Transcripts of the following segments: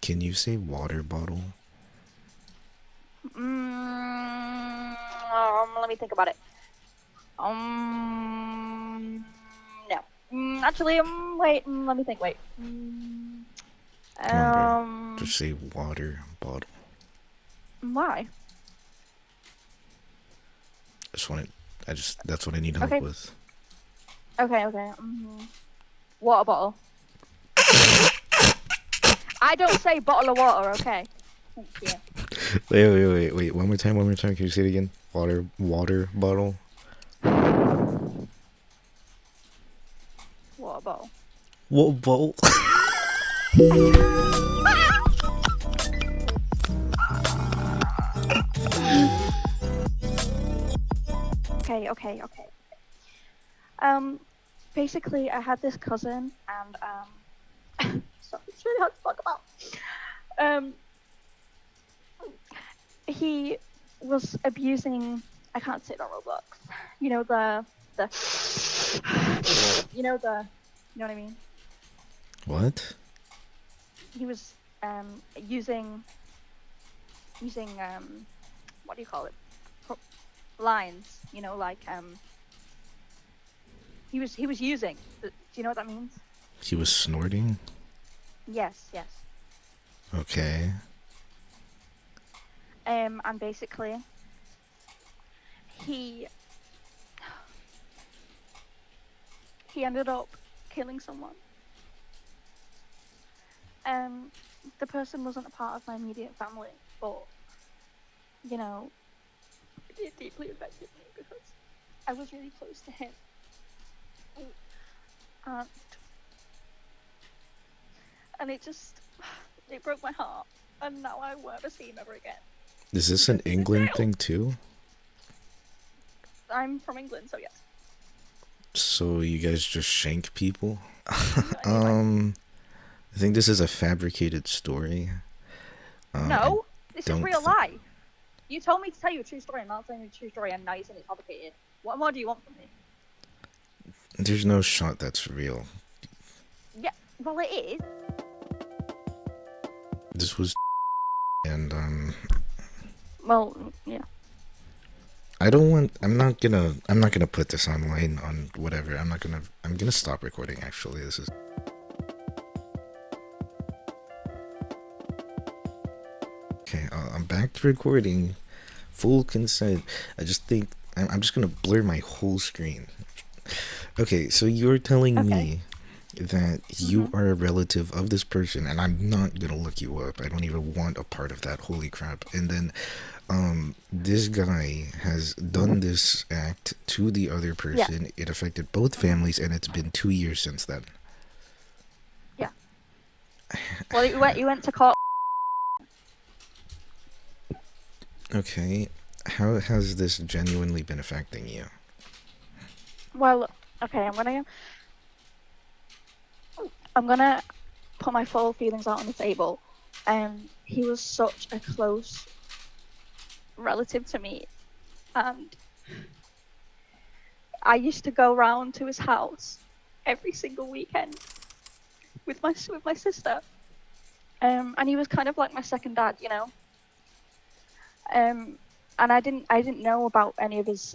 Can you say water bottle? Let me think about it. No. Actually, wait. Let me think. Wait. Come on, bro. Just say water bottle. Why? That's what I need help Okay. with. Okay. Water bottle. I don't say bottle of water. Okay. Thank you. Wait. One more time. Can you say it again? Water bottle. Water bottle. What bottle? Okay. Basically, I had this cousin, and sorry, it's really hard to talk about. He was abusing. I can't say it on Roblox. You know you know what I mean. What? He was using what do you call it? Lines. You know, like he was using. Do you know what that means? He was snorting? Yes. Okay. And basically, he ended up killing someone. The person wasn't a part of my immediate family, but you know, it deeply affected me because I was really close to him. And it broke my heart, and now I won't ever see him ever again. Is this an England thing too? I'm from England, so yes. So you guys just shank people? I think this is a fabricated story. No, this is real life. You told me to tell you a true story, and I'm not telling you a true story, and now you're saying it's fabricated. What more do you want from me? There's no shot that's real. Yeah, well it is. This was and Well, yeah. I'm not gonna put this online on whatever. I'm gonna stop recording actually. This is okay. I'm back to recording. Full consent. I just think I'm just gonna blur my whole screen. Okay, so you're telling me that you are a relative of this person, and I'm not gonna look you up. I don't even want a part of that. Holy crap. And then this guy has done this act to the other person. Yeah. It affected both families, and it's been 2 years since then. Yeah. Well, you went to court. Okay. How has this genuinely been affecting you? Well, okay, I'm gonna put my full feelings out on the table. He was such a close relative to me, and I used to go round to his house every single weekend with my sister. And he was kind of like my second dad, you know. And I didn't know about any of his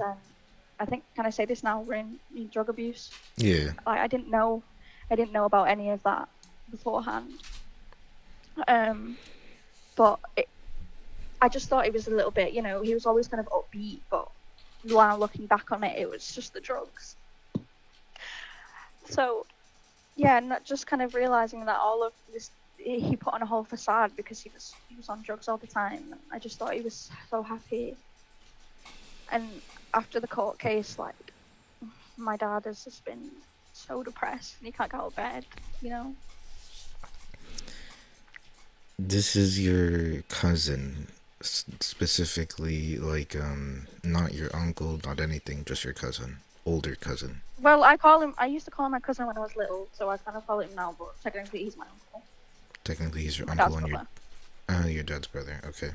I think, can I say this now? We're in drug abuse. Yeah. I didn't know about any of that beforehand. But I just thought it was a little bit, you know, he was always kind of upbeat, but now looking back on it, it was just the drugs. So, yeah, not just kind of realizing that all of this, he put on a whole facade because he was on drugs all the time. I just thought he was so happy. And after the court case, like, my dad has just been so depressed and he can't get out of bed, you know. This is your cousin, specifically, like, not your uncle, not anything, just your cousin, older cousin. Well, I used to call him my cousin when I was little, so I kind of call him now, but technically he's my uncle. Technically he's your my uncle and brother. Your dad's brother, okay.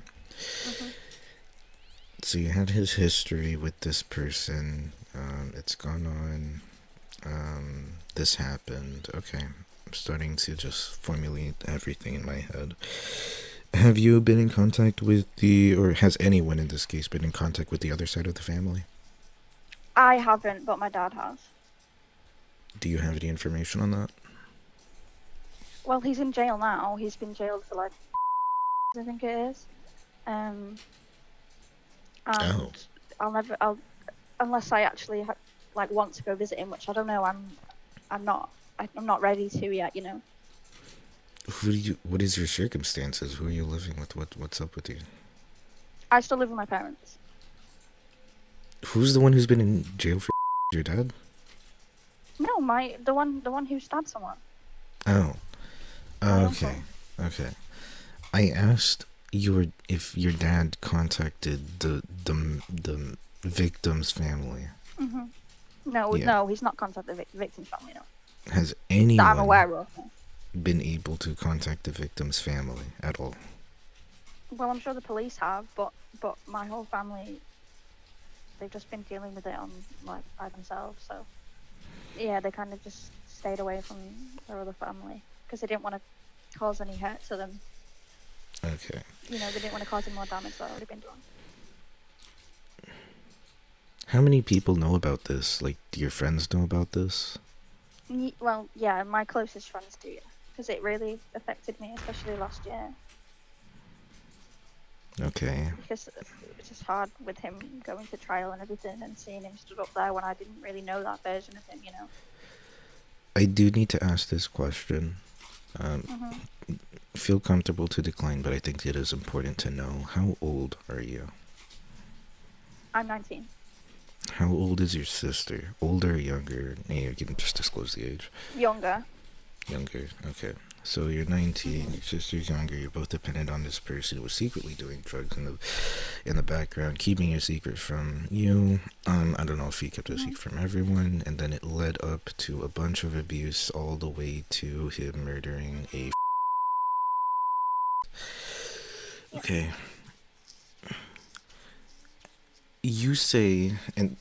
So you had his history with this person, it's gone on, this happened, okay. I'm starting to just formulate everything in my head. Have you been in contact with or has anyone in this case been in contact with the other side of the family? I haven't, but my dad has. Do you have any information on that? Well, he's in jail now. He's been jailed for like, I think it is. And Oh, unless I actually like want to go visit him, which I don't know. I'm not ready to yet. what is your circumstances? Who are you living with? What's up with you? I still live with my parents. Who's the one who's been in jail for your dad? No, the one who stabbed someone. Oh, My okay, uncle. okay. I asked if your dad contacted the victim's family. Mhm. No, Yeah. no, he's not contacted the victim's family. No, Has that I'm anyone aware of. No. been able to contact the victim's family at all? Well, I'm sure the police have, but my whole family, they've just been dealing with it on like by themselves. So yeah, they kind of just stayed away from their other family because they didn't want to cause any hurt to them. Okay. They didn't want to cause any more damage that had already been done. How many people know about this? Like, do your friends know about this? Well, yeah, my closest friends do, because it really affected me, especially last year. Okay. Because it was just hard with him going to trial and everything, and seeing him stood up there when I didn't really know that version of him. I do need to ask this question. Mhm. Feel comfortable to decline, but I think it is important to know. How old are you? I'm 19. How old is your sister? Older or younger? Yeah, you can just disclose the age. Younger. Younger. Okay. So you're 19. Your sister's younger. You're both dependent on this person who was secretly doing drugs in the background, keeping a secret from you. I don't know if he kept a secret from everyone, and then it led up to a bunch of abuse, all the way to him murdering a. Yeah. Okay. You say, and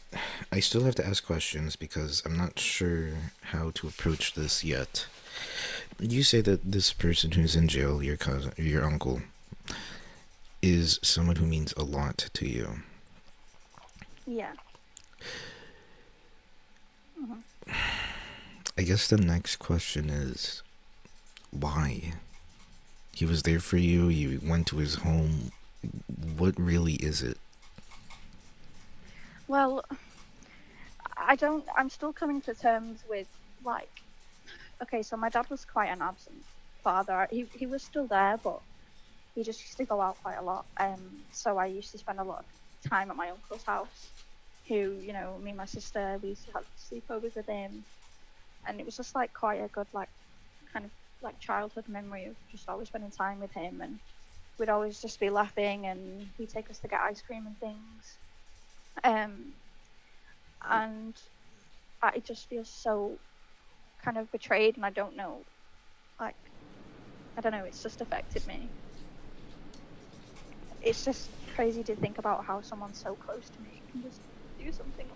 I still have to ask questions because I'm not sure how to approach this yet. You say that this person who's in jail, your cousin, your uncle, is someone who means a lot to you. Yeah. Mhm. I guess the next question is, why? He was there for you, you went to his home. What really is it? Well, I'm still coming to terms with, like, okay, so my dad was quite an absent father. He was still there, but he just used to go out quite a lot. So I used to spend a lot of time at my uncle's house, who, me and my sister, we used to have sleepovers with him. And it was just like quite a good, like, kind of like childhood memory of just always spending time with him. And we'd always just be laughing, and he'd take us to get ice cream and things. And I just feel so kind of betrayed, and I don't know, like, I don't know, it's just affected me. It's just crazy to think about how someone so close to me can just do something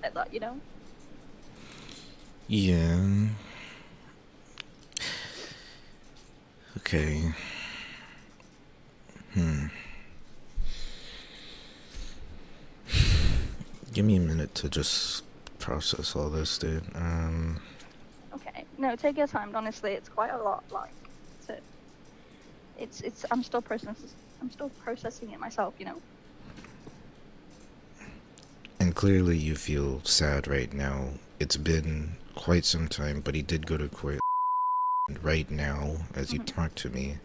like that. Yeah. Okay. Give me a minute to just process all this, dude. Okay, no, take your time. Honestly, it's quite a lot. Like, to, it's. I'm still processing it myself. And clearly you feel sad right now. It's been quite some time, but he did go to court. And right now, as you talk to me,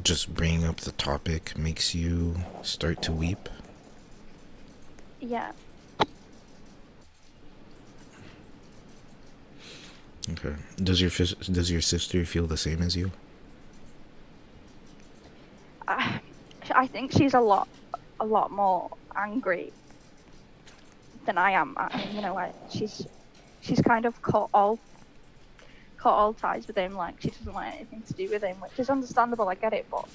just bringing up the topic makes you start to weep. Yeah. Okay. Does your sister feel the same as you? I think she's a lot more angry than I am. She's kind of cut all ties with him. Like, she doesn't want anything to do with him, which is understandable. I get it, but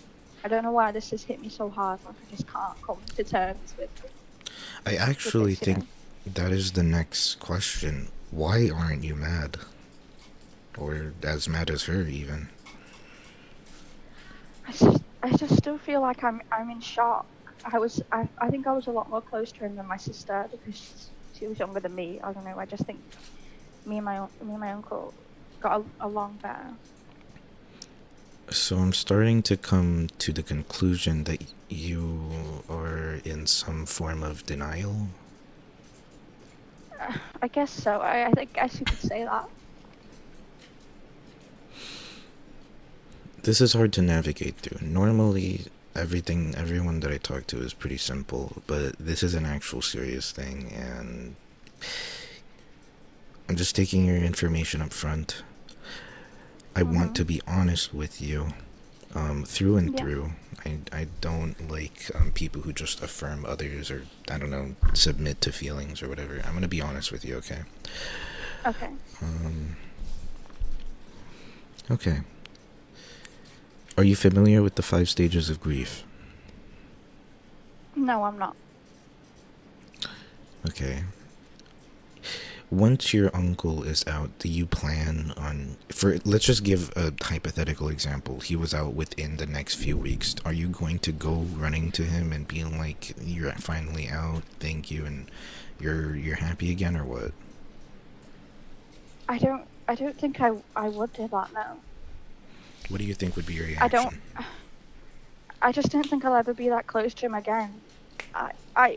I don't know why this has hit me so hard. Like, I just can't come to terms with. I actually think that is the next question. Why aren't you mad? or as mad as her even. I just still feel like I'm in shock. I think I was a lot more close to him than my sister because she was younger than me. I don't know. I just think me and my uncle got along better. So I'm starting to come to the conclusion that you are in some form of denial. I guess so. I guess you could say that. This is hard to navigate through. Normally, everyone that I talk to is pretty simple, but this is an actual serious thing, and I'm just taking your information up front. I want to be honest with you, through and Yeah. through. I don't like people who just affirm others or, I don't know, submit to feelings or whatever. I'm going to be honest with you, okay? Okay. Okay. Are you familiar with the 5 stages of grief? No, I'm not. Okay. Once your uncle is out, do you plan on, for, let's just give a hypothetical example. He was out within the next few weeks. Are you going to go running to him and being like, "You're finally out, thank you," and you're happy again, or what? I don't think I would do that now. What do you think would be your I don't. reaction? I just don't think I'll ever be that close to him again. I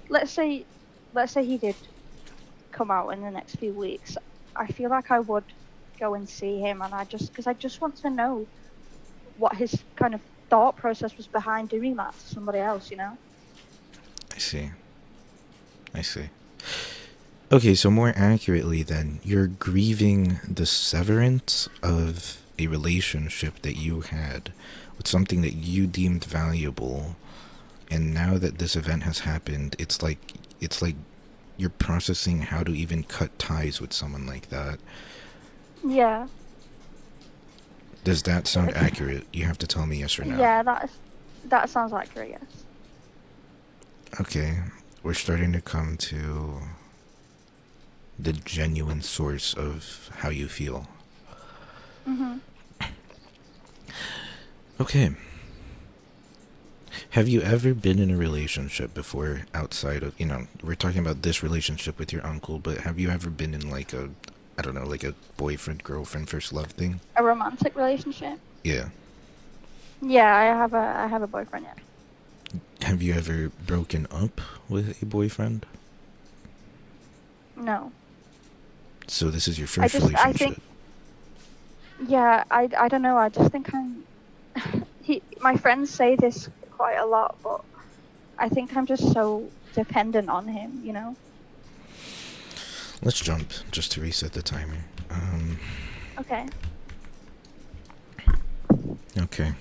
let's say he did come out in the next few weeks. I feel like I would go and see him, and because I just want to know what his kind of thought process was behind doing that to somebody else. I see. I see. Okay, so more accurately then, you're grieving the severance of a relationship that you had with something that you deemed valuable, and now that this event has happened, it's like you're processing how to even cut ties with someone like that. Yeah. Does that sound accurate? You have to tell me yes or no. Yeah, that sounds accurate. Yes. Okay, we're starting to come to the genuine source of how you feel. Okay. Have you ever been in a relationship before outside of, we're talking about this relationship with your uncle, but have you ever been in like a, I don't know, like a boyfriend, girlfriend, first love thing? A romantic relationship. Yeah. Yeah, I have a boyfriend. Yeah. Have you ever broken up with a boyfriend? No. So this is your I first just I think relationship. yeah, I don't know. I just think my friends say this quite a lot, but I think I'm just so dependent on him. Let's jump just to reset the timer. Okay. Okay.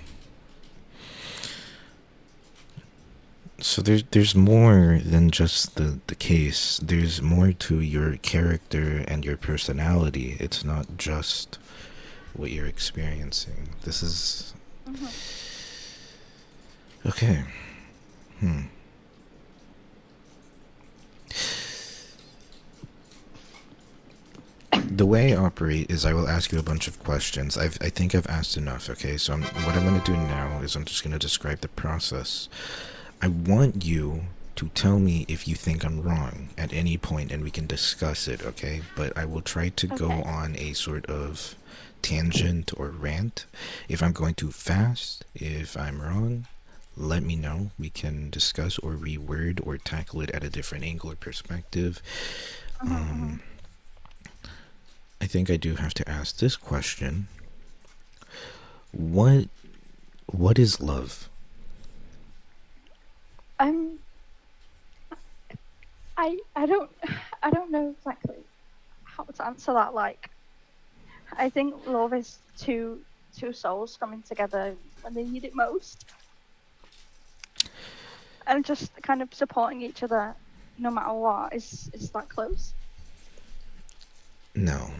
So there's more than just the case. There's more to your character and your personality. It's not just what you're experiencing. This is okay. The way I operate is I will ask you a bunch of questions. I think I've asked enough, okay? So what I'm going to do now is I'm just going to describe the process. I want you to tell me if you think I'm wrong at any point and we can discuss it, okay? But I will try to go Okay. on a sort of tangent or rant. If I'm going too fast, if I'm wrong, let me know. We can discuss or reword or tackle it at a different angle or perspective. I think I do have to ask this question. What is love? Um, I don't I don't know exactly how to answer that. Like, I think love is two souls coming together when they need it most, and just kind of supporting each other no matter what is that close. No.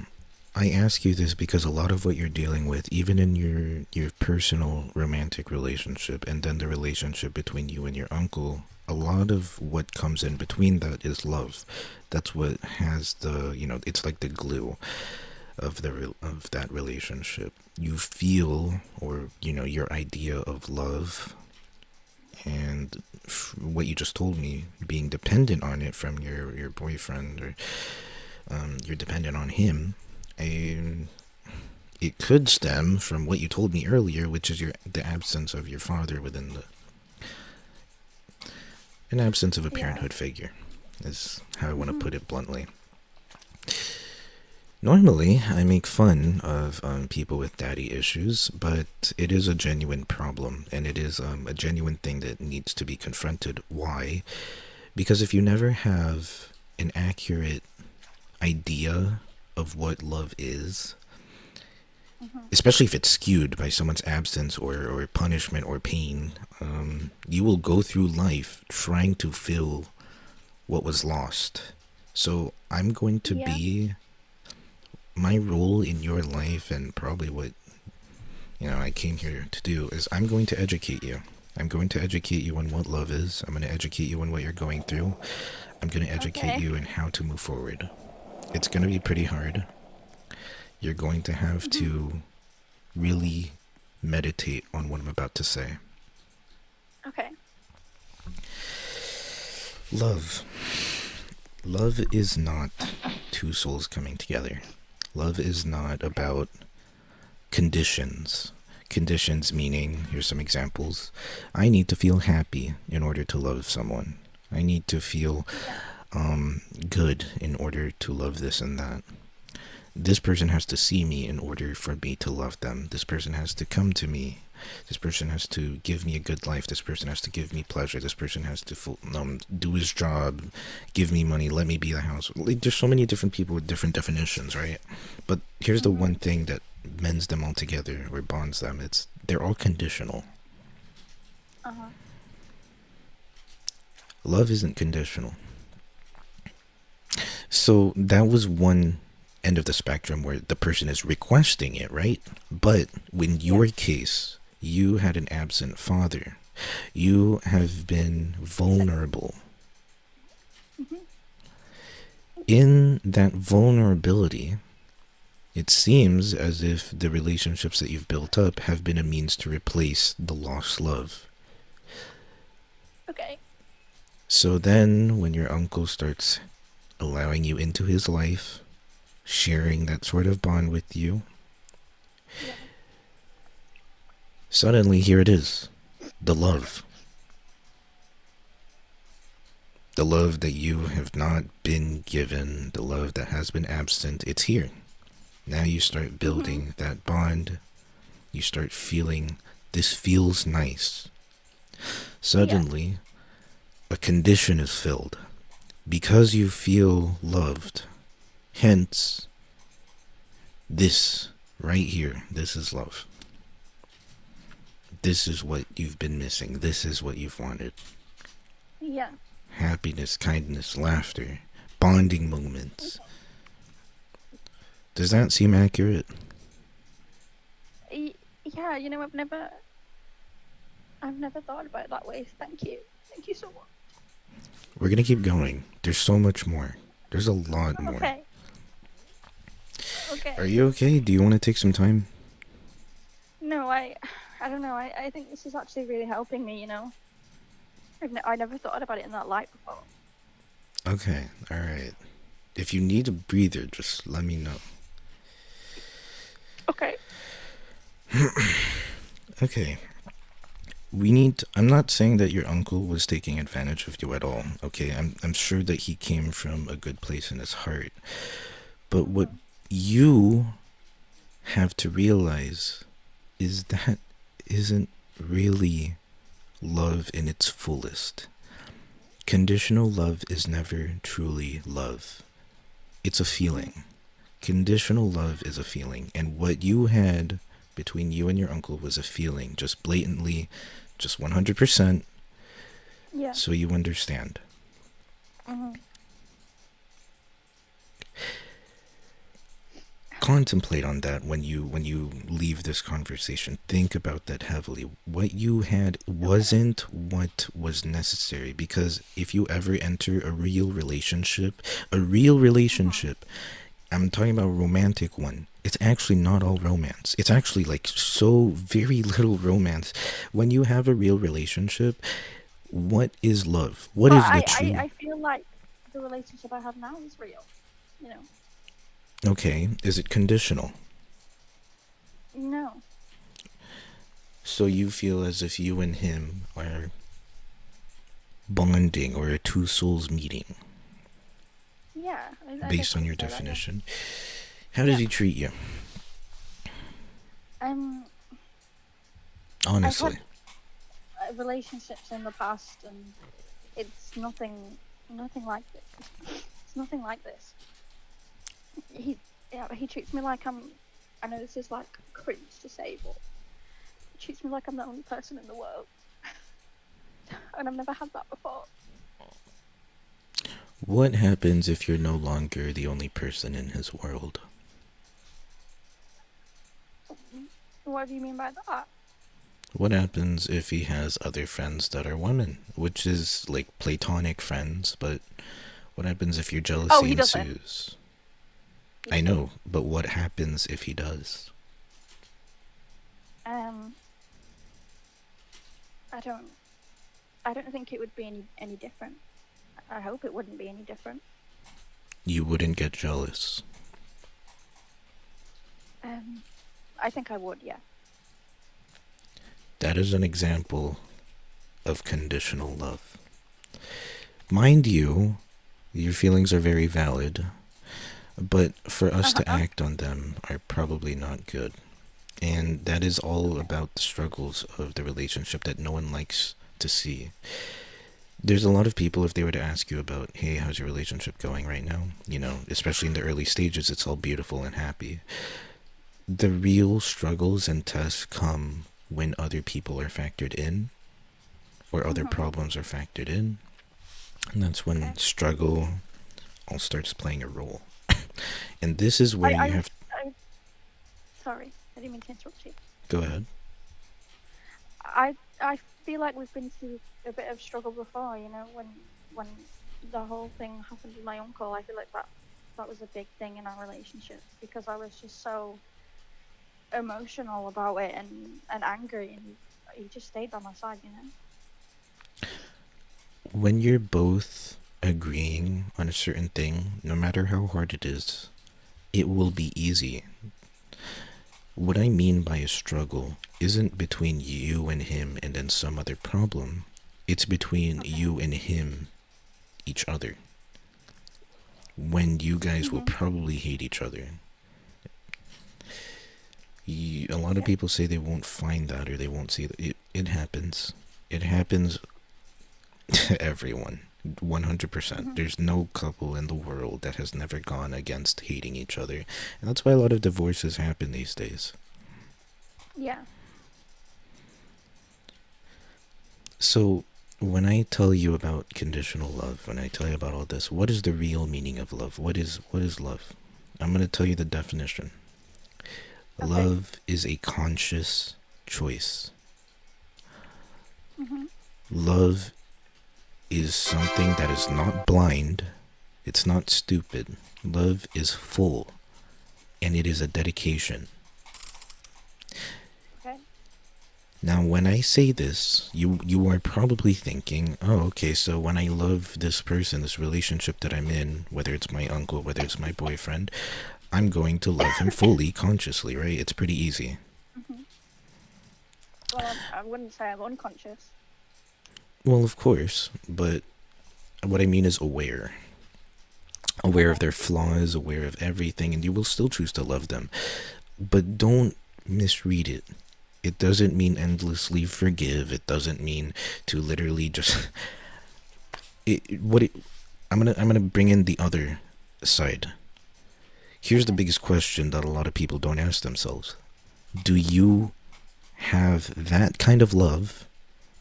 I ask you this because a lot of what you're dealing with, even in your personal romantic relationship and then the relationship between you and your uncle, a lot of what comes in between that is love. That's what has it's like the glue. of that relationship. You feel, or your idea of love, and what you just told me, being dependent on it from your boyfriend, or you're dependent on him. And it could stem from what you told me earlier, which is the absence of your father within an absence of a Yeah. parenthood figure, is how I want to put it bluntly. Normally, I make fun of people with daddy issues, but it is a genuine problem, and it is a genuine thing that needs to be confronted. Why? Because if you never have an accurate idea of what love is, especially if it's skewed by someone's absence or punishment or pain, you will go through life trying to fill what was lost. So I'm going to be, my role in your life, and probably what I came here to do, is I'm going to educate you. I'm going to educate you on what love is. I'm going to educate you on what you're going through. I'm going to educate you in how to move forward. It's going to be pretty hard. You're going to have to really meditate on what I'm about to say. Okay. Love. Love is not two souls coming together. Love is not about conditions. Conditions meaning, here's some examples. I need to feel happy in order to love someone. I need to feel good in order to love this and that. This person has to see me in order for me to love them. This person has to come to me. This person has to give me a good life. This person has to give me pleasure. This person has to do his job, give me money, let me be the house. Like, there's so many different people with different definitions, right? But here's the one thing that mends them all together, or bonds them. They're all conditional. Love isn't conditional. So that was one end of the spectrum where the person is requesting it, right? But in your case, you had an absent father. You have been vulnerable. In that vulnerability, it seems as if the relationships that you've built up have been a means to replace the lost love. Okay. So then when your uncle starts allowing you into his life, sharing that sort of bond with you, suddenly here it is, the love. The love that you have not been given, the love that has been absent, it's here. Now you start building that bond. You start feeling, this feels nice. Suddenly, a condition is filled. Because you feel loved, hence, this right here, this is love. This is what you've been missing. This is what you've wanted. Yeah. Happiness, kindness, laughter, bonding moments. Does that seem accurate? Yeah, I've never thought about it that way. Thank you so much. We're gonna keep going. There's so much more. There's a lot more. Okay. Are you okay? Do you want to take some time? No, I don't know. I think this is actually really helping me. I never thought about it in that light before. Okay, alright. If you need a breather, just let me know. Okay. Okay. I'm not saying that your uncle was taking advantage of you at all, okay? I'm sure that he came from a good place in his heart. But what you have to realize is that isn't really love in its fullest. Conditional love is never truly love. It's a feeling. Conditional love is a feeling. And what you had between you and your uncle was a feeling, just blatantly, just 100%. Yeah. So you understand. Contemplate on that when you leave this conversation. Think about that heavily. What you had wasn't what was necessary, because if you ever enter a real relationship, I'm talking about a romantic one. It's actually not all romance. It's actually like so very little romance. When you have a real relationship, what is love? What But is the true? I feel like the relationship I have now is real. You know. Okay, is it conditional? No. So you feel as if you and him are bonding or are two souls meeting, Yeah, I guess based I on would your say that. Yeah. definition. How does Yeah. he treat you? Um, I've Honestly. had relationships in the past, and it's nothing like this. It's nothing like this. He, yeah, he treats me like I'm. I know this is like cringe to say, but he treats me like I'm the only person in the world, and I've never had that before. What happens if you're no longer the only person in his world? What do you mean by that? What happens if he has other friends that are women? Which is like platonic friends, but what happens if your Oh, jealousy he doesn't. ensues? He I doesn't. know, but what happens if he does? Um, I don't. I don't think it would be any different. I hope it wouldn't be any different. You wouldn't get jealous. Um, I think I would. Yeah. That is an example of conditional love. Mind you, your feelings are very valid, but for us to Uh-huh. act on them are probably not good. And that is all Okay. about the struggles of the relationship that no one likes to see. There's a lot of people, if they were to ask you about, hey, how's your relationship going right now? Especially in the early stages, it's all beautiful and happy. The real struggles and tests come when other people are factored in or other Mhm. problems are factored in. And that's Okay. when struggle all starts playing a role. And this is where I you I have. I. Sorry, I didn't mean to interrupt you. Go ahead. I feel like we've been through a bit of struggle before. You know, when the whole thing happened with my uncle, I feel like that was a big thing in our relationship because I was just so emotional about it and angry, and he just stayed by my side. You know. When you're both agreeing on a certain thing, no matter how hard it is, it will be easy. What I mean by a struggle isn't between you and him and then some other problem. It's between Okay. you and him, each other. When you guys will Mhm. probably hate each other. A lot of Okay. people say they won't find that or they won't see that. It happens. It happens to everyone. 100%. Mhm. There's no couple in the world that has never gone against hating each other. And that's why a lot of divorces happen these days. Yeah. So, when I tell you about conditional love, when I tell you about all this, what is the real meaning of love? What is love? I'm going to tell you the definition. Okay. Love is a conscious choice. Mhm. Love is something that is not blind, it's not stupid. Love is full, and it is a dedication. Okay. Now, when I say this, you are probably thinking, oh, okay, so when I love this person, this relationship that I'm in, whether it's my uncle, whether it's my boyfriend, I'm going to love him fully, consciously, right? It's pretty easy. Mhm. Well, I wouldn't say I'm unconscious. Well, of course, but what I mean is aware. Aware of Okay. their flaws, aware of everything, and you will still choose to love them. But don't misread it. It doesn't mean endlessly forgive. It doesn't mean to literally just what it, I'm gonna bring in the other side. Here's the Okay. biggest question that a lot of people don't ask themselves. Do you have that kind of love,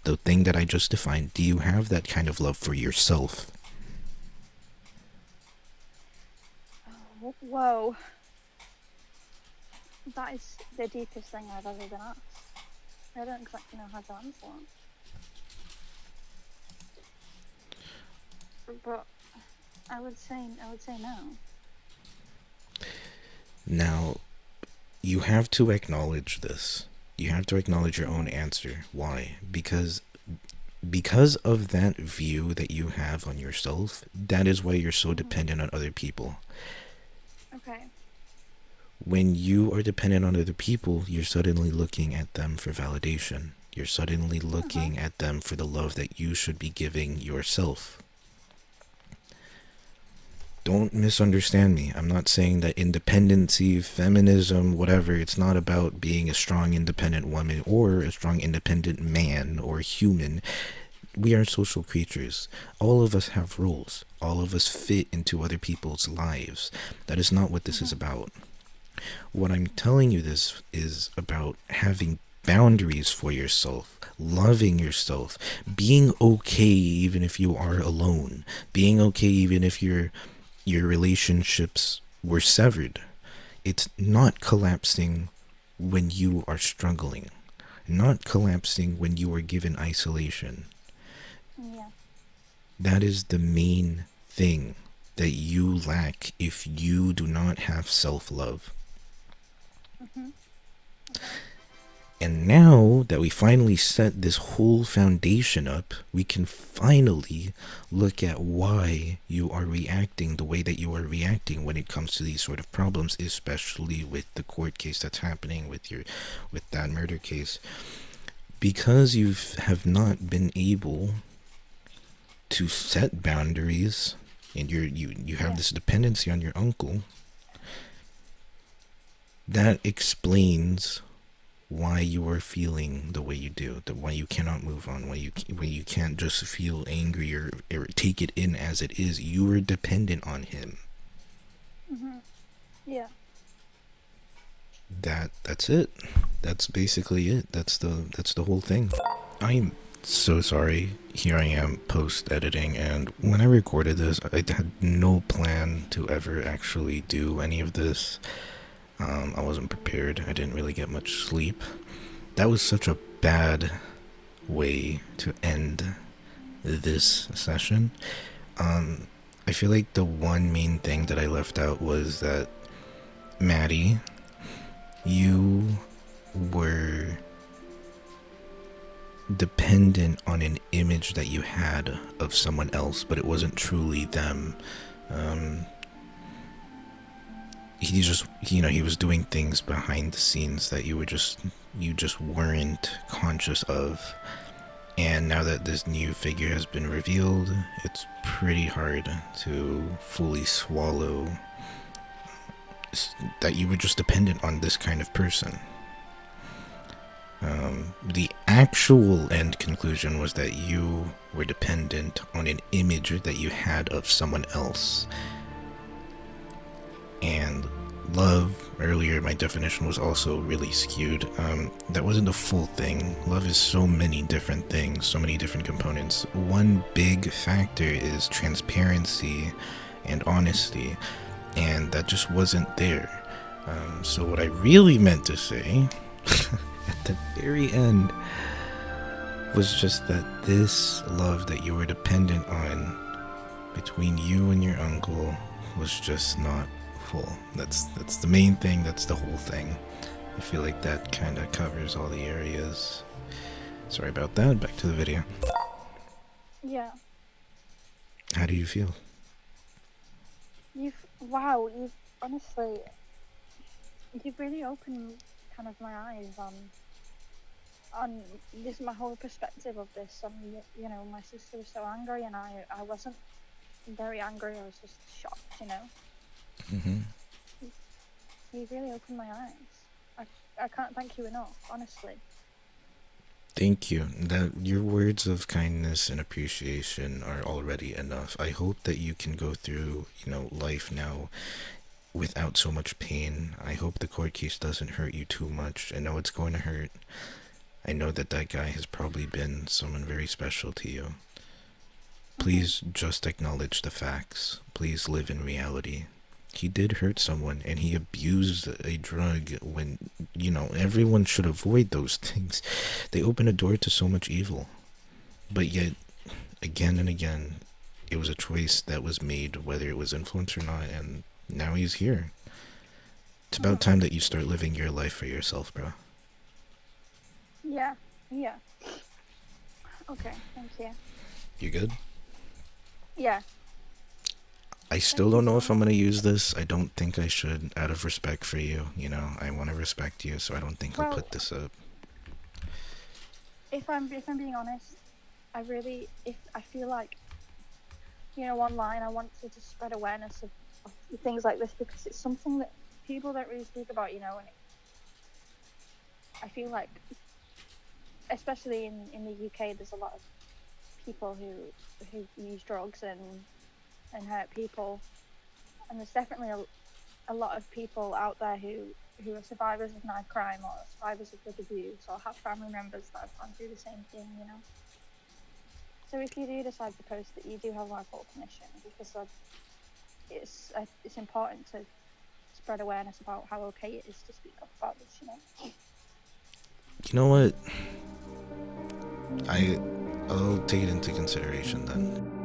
the thing that I just defined, do you have that kind of love for yourself? Whoa. That is the deepest thing I've ever been asked. I don't exactly know how to answer that. But I would say no. Now, you have to acknowledge this. You have to acknowledge your own answer. Why? Because of that view that you have on yourself, that is why you're so dependent on other people. Okay. When you are dependent on other people, you're suddenly looking at them for validation. You're suddenly looking at them for the love that you should be giving yourself. Don't misunderstand me. I'm not saying that independency, feminism, whatever, it's not about being a strong independent woman or a strong independent man or human. We are social creatures. All of us have roles. All of us fit into other people's lives. That is not what this is about. What I'm telling you this is about having boundaries for yourself, loving yourself, being okay even if you are alone, being okay even if your relationships were severed. It's not collapsing when you are struggling, not collapsing when you are given isolation. Yeah. That is the main thing that you lack if you do not have self-love. And now that we finally set this whole foundation up, we can finally look at why you are reacting the way that you are reacting when it comes to these sort of problems, especially with the court case that's happening with that murder case. Because you have not been able to set boundaries, and you have this dependency on your uncle, that explains why you are feeling the way you do, why you cannot move on, why you can't just feel angry or take it in as it is. You are dependent on him. Yeah. That's it. That's basically it. That's the whole thing. I'm so sorry. Here I am post editing, and when I recorded this, I had no plan to ever actually do any of this. I wasn't prepared. I didn't really get much sleep. That was such a bad way to end this session. I feel like the one main thing that I left out was that, Maddie, you were dependent on an image that you had of someone else, but it wasn't truly them. He just, he was doing things behind the scenes that you just weren't conscious of. And now that this new figure has been revealed, it's pretty hard to fully swallow that you were just dependent on this kind of person. The actual end conclusion was that you were dependent on an image that you had of someone else. And love, earlier my definition was also really skewed. That wasn't the full thing. Love is so many different things, so many different components. One big factor is transparency and honesty, and that just wasn't there. So what I really meant to say at the very end was just that this love that you were dependent on between you and your uncle was just not full. That's the main thing. That's the whole thing. I feel like that kind of covers all the areas. Sorry about that. Back to the video. Yeah. How do you feel? You've honestly, you've really opened kind of my eyes on this, my whole perspective of this. And my sister was so angry, and I wasn't very angry. I was just shocked. You really opened my eyes. I can't thank you enough, honestly. Thank you. That your words of kindness and appreciation are already enough. I hope that you can go through, life now without so much pain. I hope the court case doesn't hurt you too much. I know it's going to hurt. I know that guy has probably been someone very special to you. Please just acknowledge the facts. Please live in reality. He did hurt someone, and he abused a drug when, everyone should avoid those things. They open a door to so much evil. But yet, again and again, it was a choice that was made, whether it was influence or not, and now he's here. It's about Mhm. time that you start living your life for yourself, bro. Yeah. Yeah. Okay. Thank you. You good? Yeah. I still Thank you don't know so if I'm much. gonna use this. I don't think I should, out of respect for you. You know, I want to respect you, so I don't think I'll Well, put this up. if I'm being honest, I really if I feel like online I want to just spread awareness of things like this because it's something that people don't really speak about, and I feel like especially in the UK there's a lot of people who use drugs and hurt people, and there's definitely a lot of people out there who are survivors of knife crime or survivors of drug abuse or have family members that have gone through the same thing. So if you do decide to post it, you do have my full permission because it's important to spread awareness about how okay it is to speak up about this. You know what? I'll take it into consideration then.